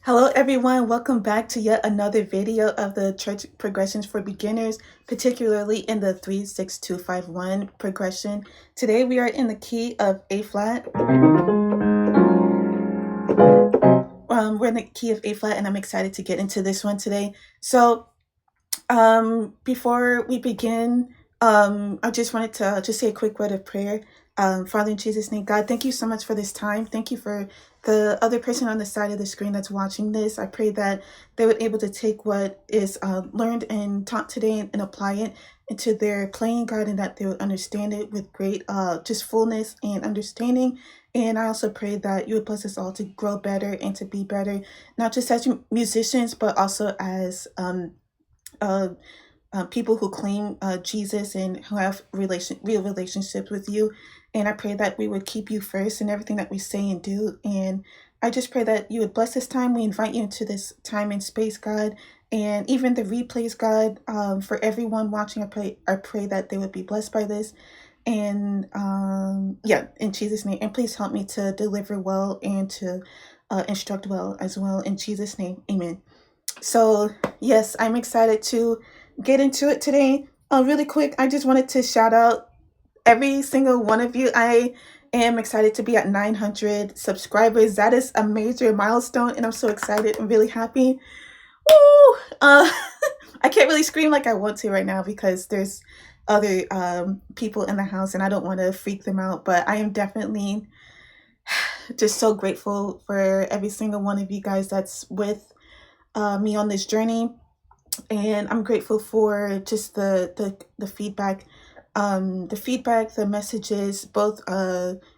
Hello everyone, welcome back to yet another video of the church progressions for beginners, particularly in the 3-6-2-5-1 progression. Today we are in the key of A flat. We're in the key of A flat and I'm excited to get into this one today. So before we begin, I just wanted to just say a quick word of prayer. Father, in Jesus' name, God, thank you so much for this time. Thank you for the other person on the side of the screen that's watching this. I pray that they would be able to take what is learned and taught today and apply it into their playing, God, and that they would understand it with great just fullness and understanding. And I also pray that you would bless us all to grow better and to be better, not just as musicians, but also as uh, people who claim Jesus and who have real relationships with you. And I pray that we would keep you first in everything that we say and do. And I just pray that you would bless this time. We invite you into this time and space, God, and even the replays, God, for everyone watching. I pray that they would be blessed by this. And yeah, in Jesus' name. And please help me to deliver well and to instruct well as well. In Jesus' name, amen. So yes, I'm excited to get into it today. Really quick, I just wanted to shout out every single one of you. I am excited to be at 900 subscribers. That is a major milestone and I'm so excited. I'm really happy. Woo! I can't really scream like I want to right now because there's other people in the house and I don't want to freak them out, but I am definitely just so grateful for every single one of you guys that's with me on this journey, and I'm grateful for just the feedback, the messages, both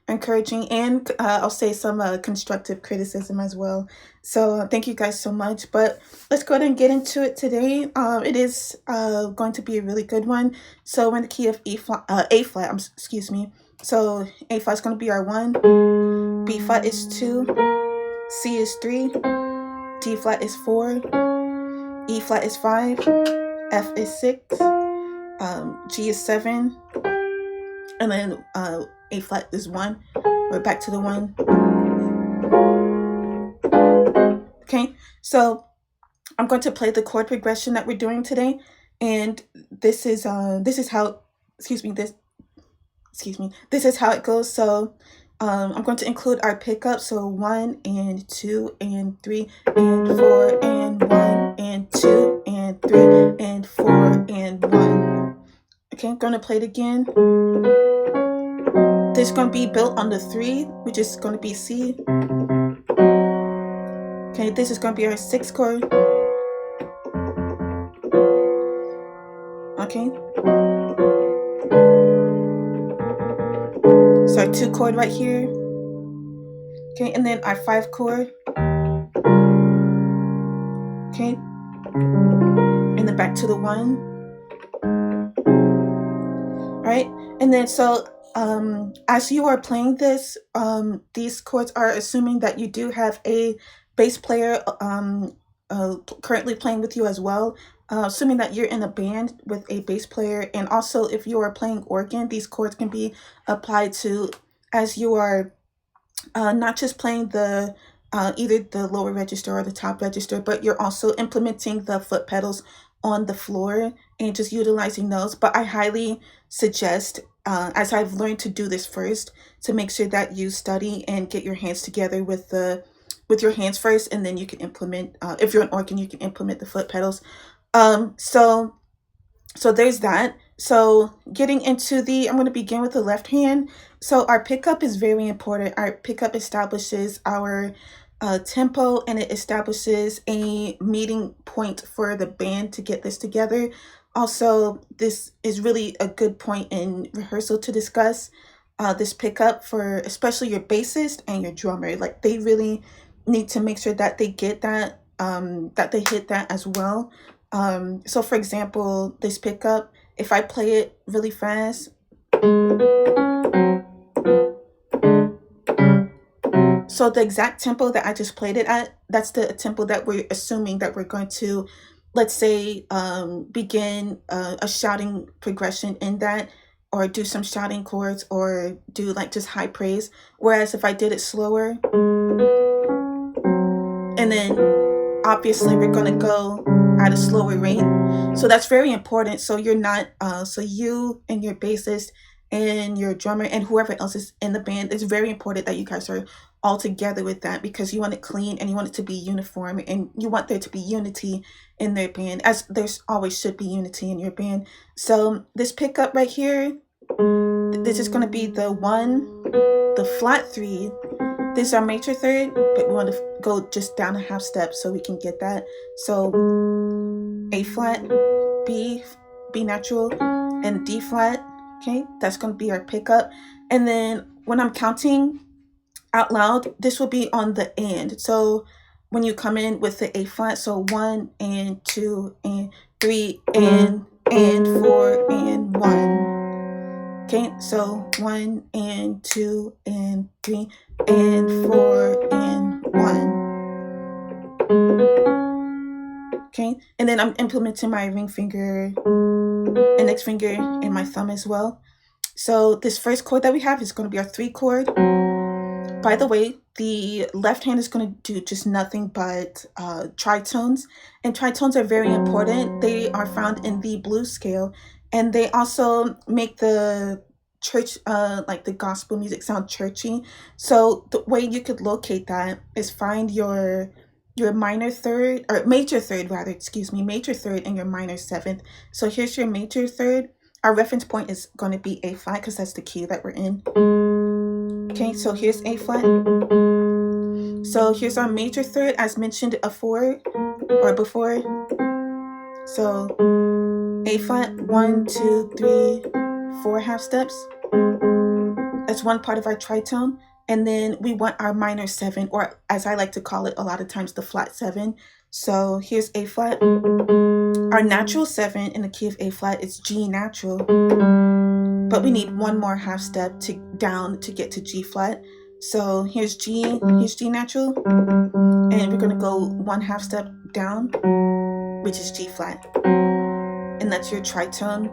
encouraging and I'll say some constructive criticism as well. So thank you guys so much. But let's go ahead and get into it today. It is going to be a really good one. So we're in the key of A flat. Excuse me. So A flat is going to be our 1. B flat is 2. C is 3. D flat is 4, E flat is 5, F is 6, G is 7, and then A flat is 1. We're back to the 1. Okay, so I'm going to play the chord progression that we're doing today, and this is how this is how it goes. So I'm going to include our pickup, so 1 and 2 and 3 and 4 and 1 and 2 and 3 and 4 and 1. Okay, I'm going to play it again. This is going to be built on the 3, which is going to be C. Okay, this is going to be our 6th chord. Okay. So our 2 chord right here. Okay, and then our 5 chord. Okay, and then back to the 1. Right, and then so as you are playing this, these chords are assuming that you do have a bass player currently playing with you as well. Assuming that you're in a band with a bass player, and also if you are playing organ, these chords can be applied to as you are not just playing the either the lower register or the top register, but you're also implementing the foot pedals on the floor and just utilizing those. But I highly suggest, as I've learned to do this first, to make sure that you study and get your hands together with your hands first, and then you can implement, if you're an organ, you can implement the foot pedals. So there's that. So getting into I'm going to begin with the left hand. So our pickup is very important. Our pickup establishes our tempo, and it establishes a meeting point for the band to get this together. Also, this is really a good point in rehearsal to discuss this pickup for especially your bassist and your drummer. Like, they really need to make sure that they get that, that they hit that as well. So for example, this pickup, if I play it really fast, so the exact tempo that I just played it at, that's the tempo that we're assuming that we're going to, let's say, begin a shouting progression in that, or do some shouting chords, or do like just high praise. Whereas if I did it slower, and then obviously we're going to go at a slower rate. So that's very important. So you're not, so you and your bassist and your drummer and whoever else is in the band, it's very important that you guys are all together with that, because you want it clean and you want it to be uniform, and you want there to be unity in their band, as there's always should be unity in your band. So this pickup right here, this is going to be the 1, the flat 3. This is our major third, but we want to go just down a half step so we can get that. So A flat, B natural, and D flat. Okay, that's going to be our pickup. And then when I'm counting out loud, this will be on the and. So when you come in with the A flat, so 1 and 2 and 3 and 4 and 1. Okay, so 1 and 2 and 3 and 4 and 1. Okay, and then I'm implementing my ring finger, index finger, and my thumb as well. So this first chord that we have is going to be our 3 chord. By the way, the left hand is going to do just nothing but tritones, and tritones are very important. They are found in the blues scale, and they also make the church, like the gospel music, sound churchy. So the way you could locate that is find your minor third, or major third rather, major third and your minor 7th. So here's your major third. Our reference point is going to be A flat because that's the key that we're in. Okay, so here's A flat. So here's our major third, as mentioned before. So A flat, 1, 2, 3, 4 half steps. That's one part of our tritone. And then we want our minor 7, or as I like to call it a lot of times, the flat 7. So here's A flat. Our natural 7 in the key of A flat is G natural, but we need one more half step down to get to G flat. So here's G natural, and we're going to go 1 half step down, which is G flat, and that's your tritone.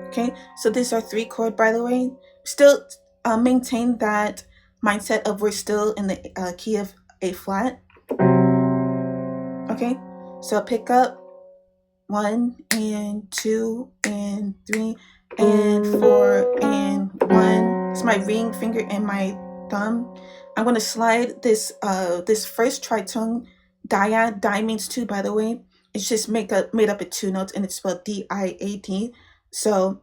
Okay, so these are 3 chord, by the way. Still maintain that mindset of we're still in the key of A flat. Okay, so pick up 1 and 2 and 3 and 4 and 1. It's my ring finger and my thumb. I'm going to slide this this first tritone dyad. Di means 2, by the way. It's just made up of 2 notes, and it's spelled D-I-A-D. So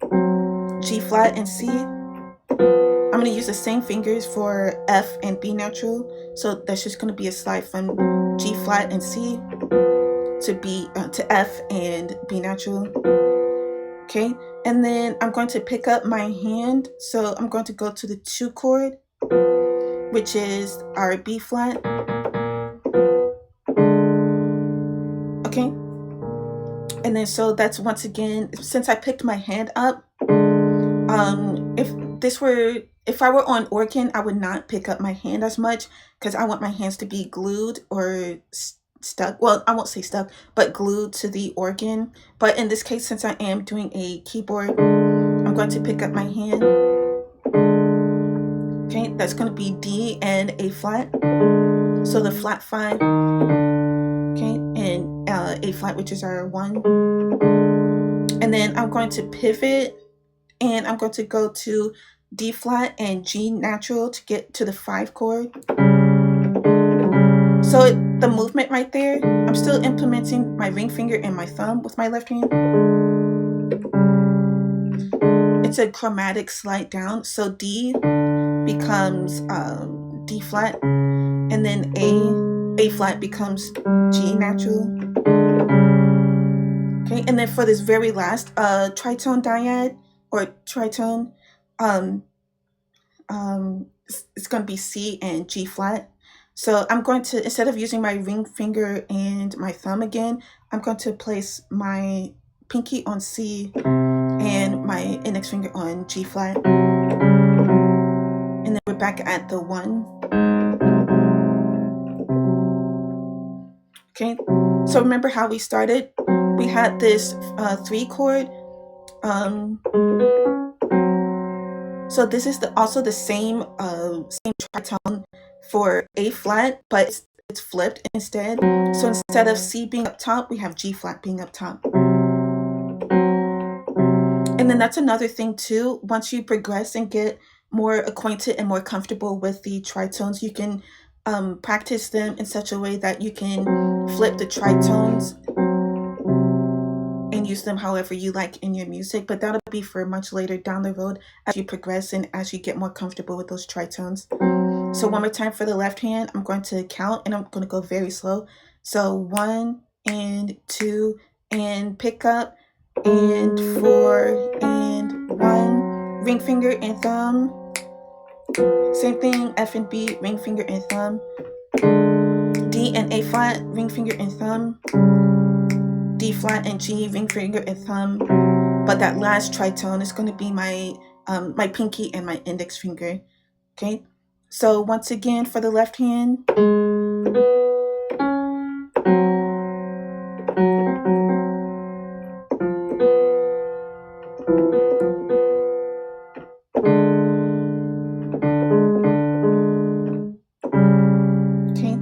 G flat and C. I'm going to use the same fingers for F and B natural. So that's just going to be a slide from G flat and C to B to F and B natural. Okay, and then I'm going to pick up my hand. So I'm going to go to the 2 chord, which is our B flat. Okay, and then so that's once again, since I picked my hand up, if I were on organ, I would not pick up my hand as much, because I want my hands to be glued or stuck. Well, I won't say stuck, but glued to the organ. But in this case, since I am doing a keyboard, I'm going to pick up my hand. Okay, that's going to be D and A flat. So the flat 5. Okay, and A flat, which is our 1. And then I'm going to pivot, and I'm going to go to D flat and G natural to get to the 5 chord. So the movement right there, I'm still implementing my ring finger and my thumb with my left hand. It's a chromatic slide down. So D becomes D flat, and then A flat becomes G natural. Okay, and then for this very last tritone dyad or tritone, it's going to be C and G flat. So I'm going to, instead of using my ring finger and my thumb again, I'm going to place my pinky on C and my index finger on G flat. And then we're back at the 1. Okay, so remember how we started? We had this 3 chord. So this is also the same tritone for A flat, but it's flipped instead. So instead of C being up top, we have G flat being up top. And then that's another thing too. Once you progress and get more acquainted and more comfortable with the tritones, you can practice them in such a way that you can flip the tritones and use them however you like in your music. But that'll be for much later down the road as you progress and as you get more comfortable with those tritones. So one more time for the left hand, I'm going to count and I'm going to go very slow. So 1 and 2 and pick up and 4 and 1, ring finger and thumb. Same thing, F and B, ring finger and thumb. D and A flat, ring finger and thumb. D flat and G, ring finger and thumb. But that last tritone is going to be my my pinky and my index finger. Okay, so once again for the left hand. Okay,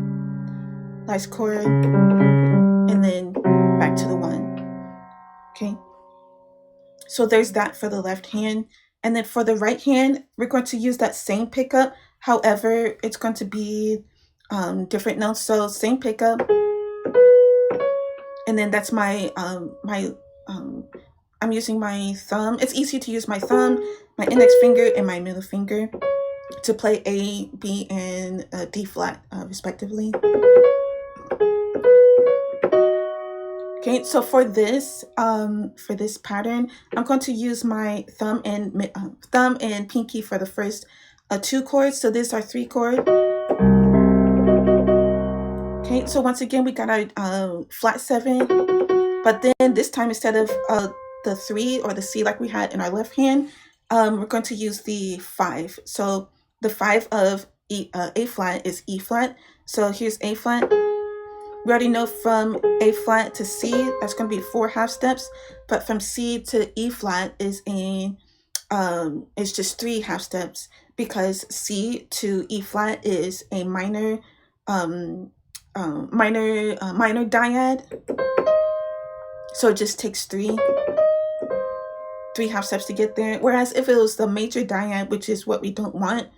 last chord, and then back to the 1. Okay, so there's that for the left hand. And then for the right hand, we're going to use that same pickup. However, it's going to be different notes. So same pickup, and then that's my I'm using my thumb. It's easy to use my thumb, my index finger, and my middle finger to play A, B, and D flat, respectively. Okay, so for this pattern, I'm going to use my thumb and pinky for the first 2 chords. So these are 3 chords. Okay, so once again, we got our flat 7, but then this time instead of the 3 or the C like we had in our left hand, we're going to use the 5. So the 5 of A flat is E flat. So here's A flat. We already know from A flat to C, that's going to be 4 half steps, but from C to E flat is it's just 3 half steps, because C to E flat is a minor dyad. So it just takes 3 half steps to get there. Whereas if it was the major dyad, which is what we don't want,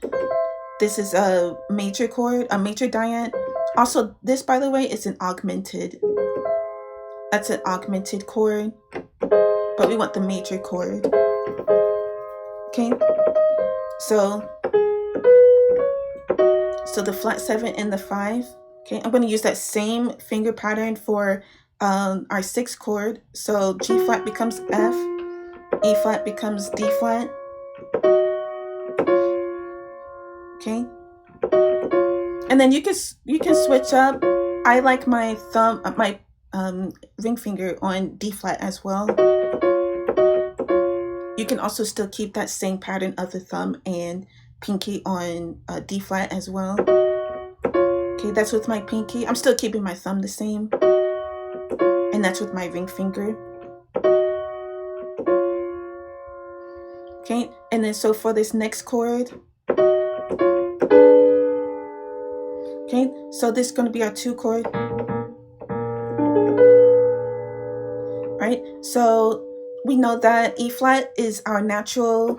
this is a major chord, a major dyad. Also, this, by the way, is an augmented. That's an augmented chord, but we want the major chord. Okay, so the flat 7 and the 5. Okay, I'm going to use that same finger pattern for our 6th chord. So G flat becomes F, E flat becomes D flat. Okay, and then you can switch up. I like my ring finger on D flat as well. You can also still keep that same pattern of the thumb and pinky on D flat as well. Okay, that's with my pinky. I'm still keeping my thumb the same, and that's with my ring finger. Okay, and then so for this next chord, okay, so this is going to be our 2 chord. Right, so we know that E flat is our natural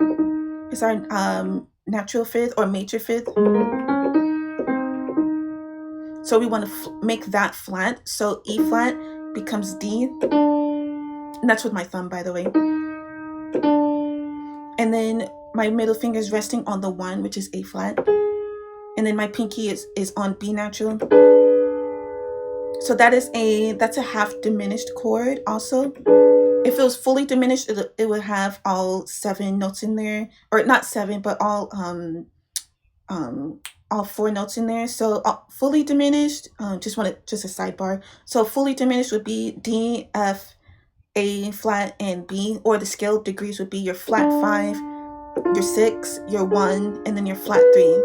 5th or major 5th. So we want to make that flat. So E flat becomes D, and that's with my thumb, by the way. And then my middle finger is resting on the 1, which is A flat. And then my pinky is on B natural. So that's a half diminished chord also. If it was fully diminished, it would have all 7 notes in there, or not 7, but all 4 notes in there. So fully diminished, just a sidebar. So fully diminished would be D, F, A flat, and B, or the scale degrees would be your flat 5, your 6, your 1, and then your flat 3.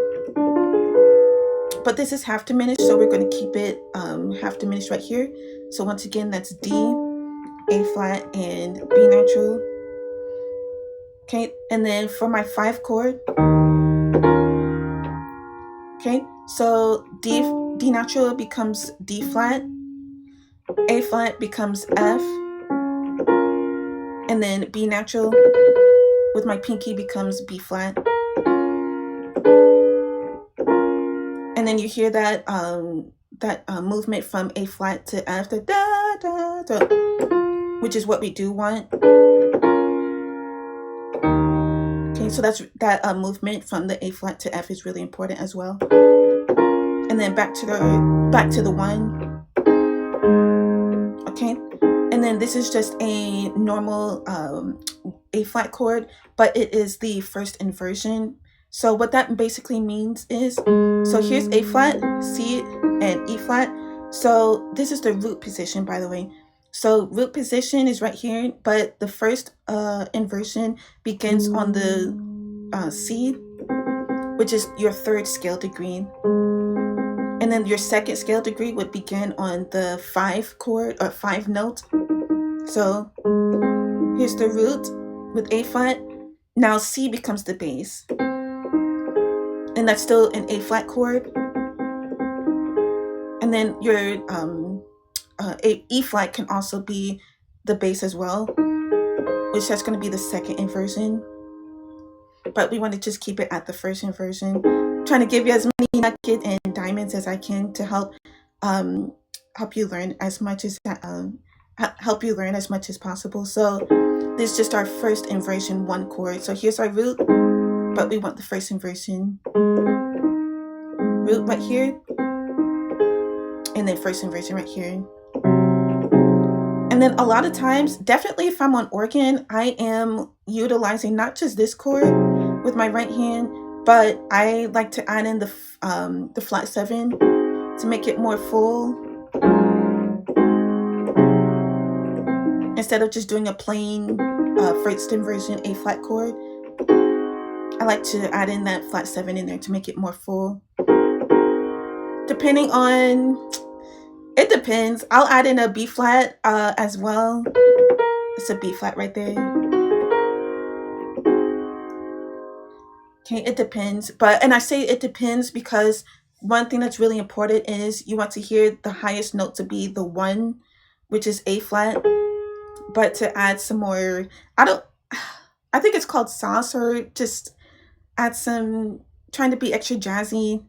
But this is half diminished, so we're going to keep it half diminished right here. So once again, that's D, A flat, and B natural. Okay, and then for my 5 chord, okay, so D natural becomes D flat, A flat becomes F, and then B natural with my pinky becomes B flat. And then you hear that movement from A flat to F, the da da da, which is what we do want. Okay, so that's that movement from the A flat to F is really important as well. And then back to the 1. Okay, and then this is just a normal A flat chord, but it is the first inversion. So what that basically means is, so here's A flat, C, and E flat. So this is the root position, by the way. So root position is right here, but the first inversion begins on the C, which is your 3rd scale degree. And then your 2nd scale degree would begin on the 5 chord or 5 note. So here's the root with A flat. Now C becomes the bass. And that's still an A flat chord. And then your E flat can also be the bass as well, which that's going to be the 2nd inversion. But we want to just keep it at the 1st inversion. I'm trying to give you as many nuggets and diamonds as I can to help you learn as much as possible. So this is just our 1st inversion 1 chord. So here's our root, but we want the 1st inversion. Root right here, and then 1st inversion right here. And then a lot of times, definitely if I'm on organ, I am utilizing not just this chord with my right hand, but I like to add in the flat 7 to make it more full, instead of just doing a plain 1st inversion A flat chord. I like to add in that flat 7 in there to make it more full. Depending on, it depends. I'll add in a B flat as well. It's a B flat right there. Okay, it depends. And I say it depends because one thing that's really important is you want to hear the highest note to be the 1, which is A flat. But to add some more, I think it's called sauce, or just add some, trying to be extra jazzy,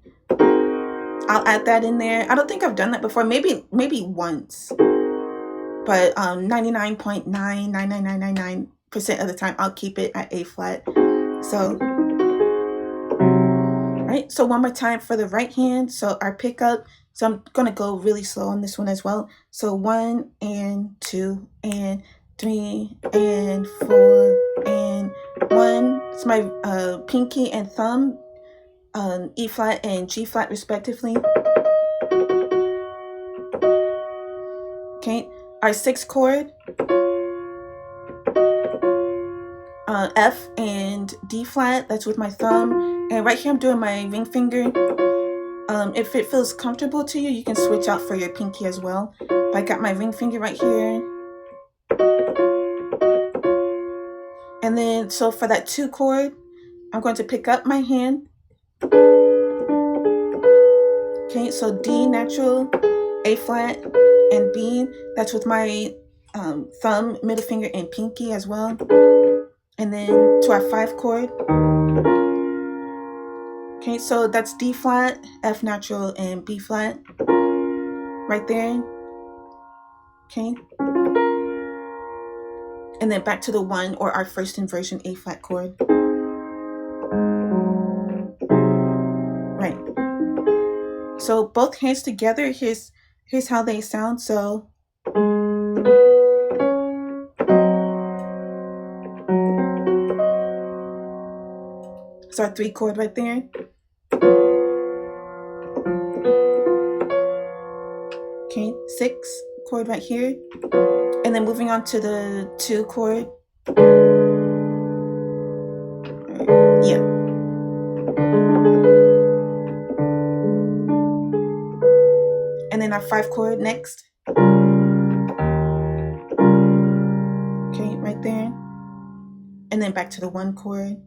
I'll add that in there. I don't think I've done that before. Maybe once. But 99.99999% of the time, I'll keep it at A flat. So, all right. So one more time for the right hand. So our pickup. So I'm going to go really slow on this one as well. So 1 and 2 and 3 and 4 and 1. It's my pinky and thumb. E flat and G flat respectively. Okay, our 6th chord, F and D flat, that's with my thumb. And right here I'm doing my ring finger. If it feels comfortable to you, you can switch out for your pinky as well. But I got my ring finger right here. And then, so for that 2 chord, I'm going to pick up my hand. Okay, so D natural, A flat, and B. That's with my thumb, middle finger, and pinky as well. And then to our 5 chord. Okay, so that's D flat, F natural, and B flat. Right there. Okay. And then back to the 1, or our 1st inversion A flat chord. Right. So both hands together, here's how they sound. So it's our 3 chord right there. Okay, 6 chord right here. And then moving on to the 2 chord. Yeah. And then our 5 chord next. Okay, right there. And and then back to the one chord.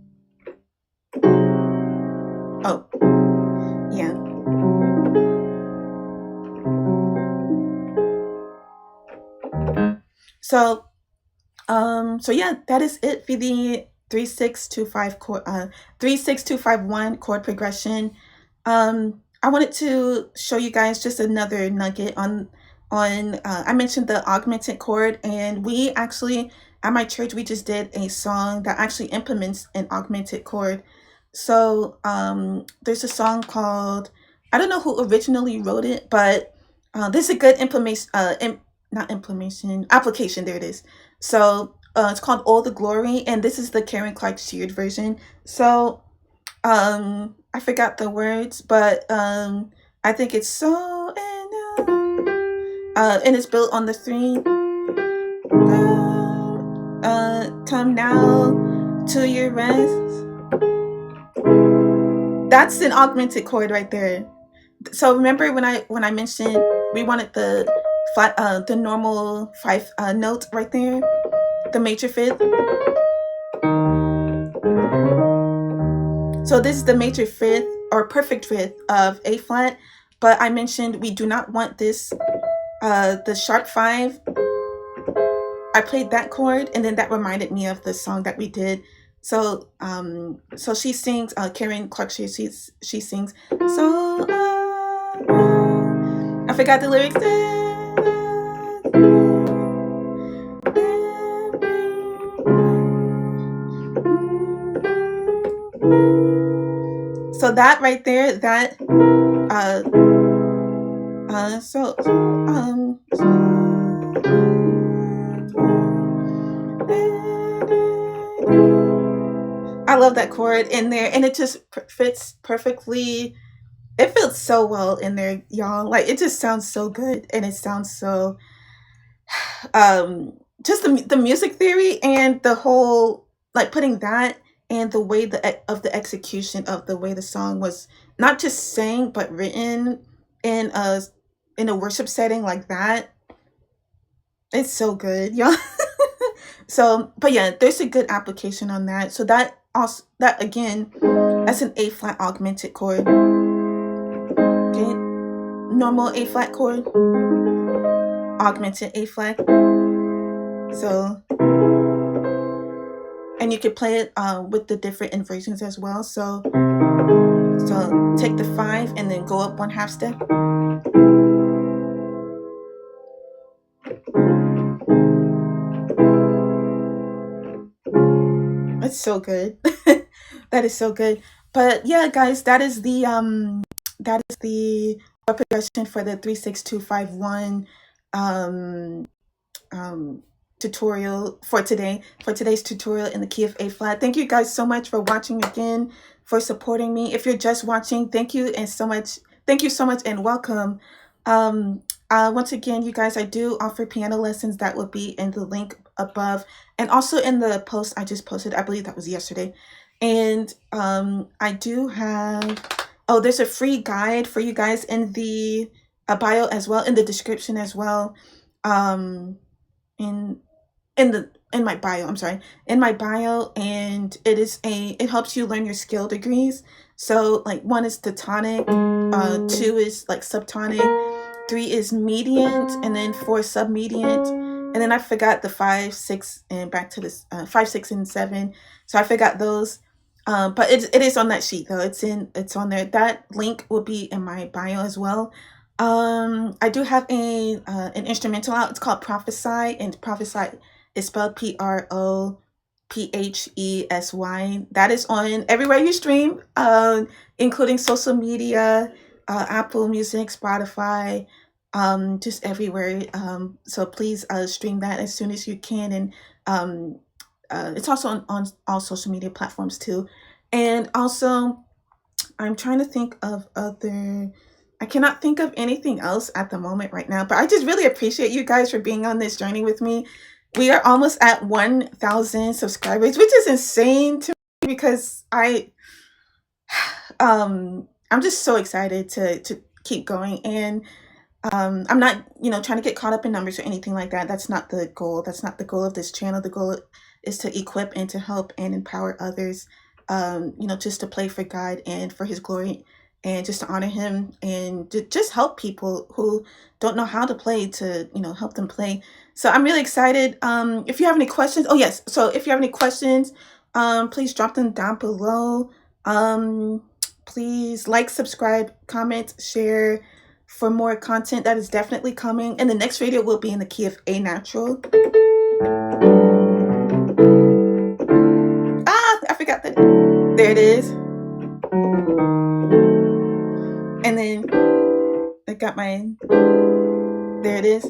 Oh, yeah. So, so yeah, that is it for the 3625 chord, 36251 chord progression. I wanted to show you guys just another nugget on. I mentioned the augmented chord, and we actually at my church we just did a song that actually implements an augmented chord. So there's a song called, I don't know who originally wrote it, but this is a good implementation. Not implementation, application. There it is. So it's called All the Glory, and this is the Karen Clark Sheard version. So I forgot the words, but I think it's so and it's built on the three. Come now to your rest. That's an augmented chord right there. So remember when I mentioned we wanted the flat, the normal five note right there, the major fifth. So this is the major fifth or perfect fifth of A flat, but I mentioned we do not want this, the sharp five. I played that chord, and then that reminded me of the song that we did. So so she sings, Karen Clark, she sings, so I forgot the lyrics. So that right there, that so I love that chord in there, and it just fits perfectly. It feels so well in there, y'all. Like it just sounds so good, and it sounds so just the music theory and the whole, like putting that and the way of the execution of the way the song was not just sang but written in a worship setting like that. It's so good, y'all. So, but yeah, there's a good application on that. So that also, that again, that's an A flat augmented chord. Okay, normal A flat chord, augmented A flat. So, and you could play it with the different inversions as well. So take the 5 and then go up 1/2 step. It's so good. That is so good. But yeah, guys, that is the chord progression for the 36251 tutorial for today's tutorial in the key of A flat. Thank you guys so much for watching again, for supporting me. If you're just watching, thank you so much and welcome. Once again, you guys, I do offer piano lessons. That will be in the link above, and also in the post I just posted. I believe that was yesterday. And I do have, oh, there's a free guide for you guys in the bio as well, in the description as well. In my bio, I'm sorry, in my bio, and it helps you learn your scale degrees. So like 1 is the tonic, 2 is like subtonic, 3 is mediant, and then 4 is submediant, and then I forgot the 5, 6, and back to this 5, 6, and 7. So I forgot those. But it is on that sheet though. It's on there. That link will be in my bio as well. I do have an instrumental out. It's called Prophesy, and Prophesy is spelled PROPHESY. That is on everywhere you stream, including social media, Apple Music, Spotify, just everywhere. So please stream that as soon as you can, and it's also on all social media platforms too. And also, I'm trying to think of other. I cannot think of anything else at the moment right now, but I just really appreciate you guys for being on this journey with me. We are almost at 1,000 subscribers, which is insane to me because I'm just so excited to keep going. And I'm not, trying to get caught up in numbers or anything like that. That's not the goal. That's not the goal of this channel. The goal is to equip and to help and empower others, just to play for God and for His glory, and just to honor Him, and to just help people who don't know how to play, to help them play. So I'm really excited. If you have any questions, oh yes, so if you have any questions, please drop them down below. Please like, subscribe, comment, share for more content that is definitely coming. And the next video will be in the key of A natural. I forgot that. There it is. And then I got my, there it is.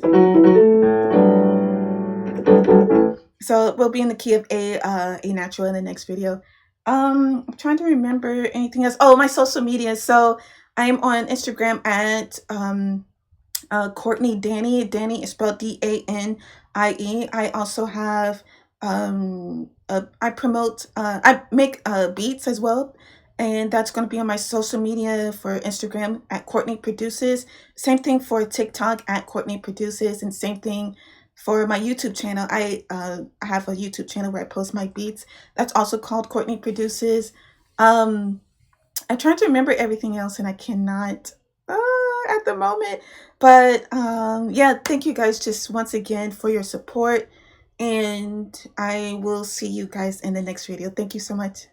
So it will be in the key of A natural in the next video. I'm trying to remember anything else. Oh, my social media. So I'm on Instagram at Courtney Danny. Danny is spelled Danie. I also have I promote I make beats as well, and that's going to be on my social media for Instagram at Courtney Produces. Same thing for TikTok at Courtney Produces, and same thing for my YouTube channel. I have a YouTube channel where I post my beats. That's also called Courtney Produces. I'm trying to remember everything else, and I cannot at the moment. But yeah, thank you guys just once again for your support, and I will see you guys in the next video. Thank you so much.